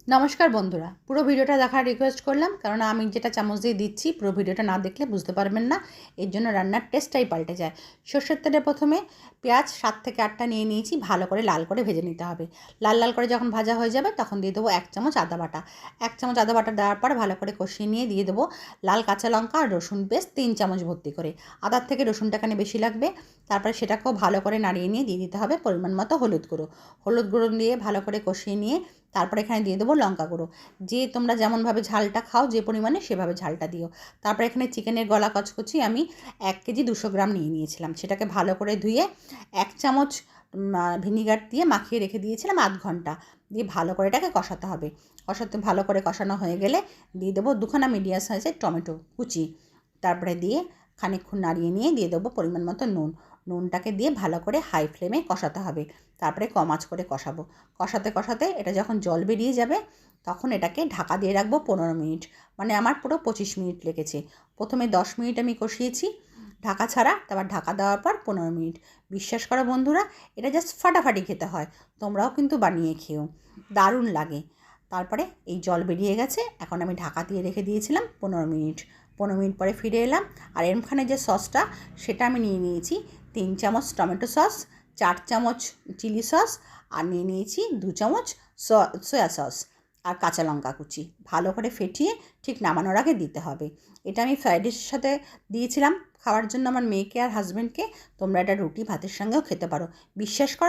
নমস্কার বন্ধুরা, পুরো ভিডিওটা দেখার রিকোয়েস্ট করলাম, কারণ আমি যেটা চামচ দিয়ে দিচ্ছি পুরো ভিডিওটা না দেখলে বুঝতে পারবেন না। এর জন্য রান্নার টেস্টটাই পাল্টে যায়। সর্ষের তেলে প্রথমে পেঁয়াজ 7 থেকে 8টা নিয়ে নিয়েছি, ভালো করে লাল করে ভেজে নিতে হবে। লাল লাল করে যখন ভাজা হয়ে যাবে তখন দিয়ে দেবো 1 চামচ আদা বাটা। 1 চামচ আদা বাটা দেওয়ার পর ভালো করে কষিয়ে নিয়ে দিয়ে দেবো লাল কাঁচা লঙ্কা আর রসুন পেস্ট 3 চামচ ভর্তি করে। আদার থেকে রসুনটা এখানে বেশি লাগবে। তারপরে সেটাকেও ভালো করে নাড়িয়ে নিয়ে দিয়ে দিতে হবে পরিমাণ মতো হলুদ গুঁড়ো দিয়ে ভালো করে কষিয়ে নিয়ে তারপরে এখানে দিয়ে দেবো লঙ্কা গুঁড়ো। যে তোমরা যেমনভাবে ঝালটা খাও যে পরিমাণে সেভাবে ঝালটা দিও। তারপরে এখানে চিকেনের গলা কচকচি আমি 1 কেজি 200 গ্রাম নিয়ে নিয়েছিলাম, সেটাকে ভালো করে ধুয়ে 1 চামচ ভিনিগার দিয়ে মাখিয়ে রেখে দিয়েছিলাম আধ ঘন্টা। দিয়ে ভালো করে এটাকে কষাতে হবে। ভালো করে কষানো হয়ে গেলে দিয়ে দেবো 2খানা মিডিয়াম সাইজের টমেটো কুচি। তারপরে দিয়ে খানিকক্ষণ নাড়িয়ে নিয়ে দিয়ে দেবো পরিমাণ মতো নুনটাকে দিয়ে ভালো করে হাই ফ্লেমে কষাতে হবে। তারপরে কম আঁচ করে কষাতে এটা যখন জল বেরিয়ে যাবে তখন এটাকে ঢাকা দিয়ে রাখবো 15 মিনিট। মানে আমার পুরো 25 মিনিট লেগেছে। প্রথমে 10 মিনিট আমি কষিয়েছি ঢাকা ছাড়া, তারপর ঢাকা দেওয়ার পর 15 মিনিট। বিশ্বাস করো বন্ধুরা, এটা জাস্ট ফাটাফাটি খেতে হয়। তোমরাও কিন্তু বানিয়ে খেও, দারুণ লাগে। তারপরে এই জল বেরিয়ে গেছে, এখন আমি ঢাকা দিয়ে রেখে দিয়েছিলাম 15 মিনিট। 15 মিনিট পরে ফিরে এলাম, আর এরখানে যে সসটা সেটা আমি নিয়ে নিয়েছি 3 চামচ টমেটো সস, 4 চামচ চিলি সস, আর নিয়ে নিয়েছি 2 চামচ সয়া সস আর কাঁচা লঙ্কা কুচি। ভালো করে ফেটিয়ে ঠিক নামানোর আগে দিতে হবে। এটা আমি ফ্রাইড রাইসের সাথে দিয়েছিলাম খাওয়ার জন্য আমার মেয়েকে আর হাজব্যান্ডকে। তোমরা এটা রুটি ভাতের সঙ্গেও খেতে পারো। বিশ্বাস করো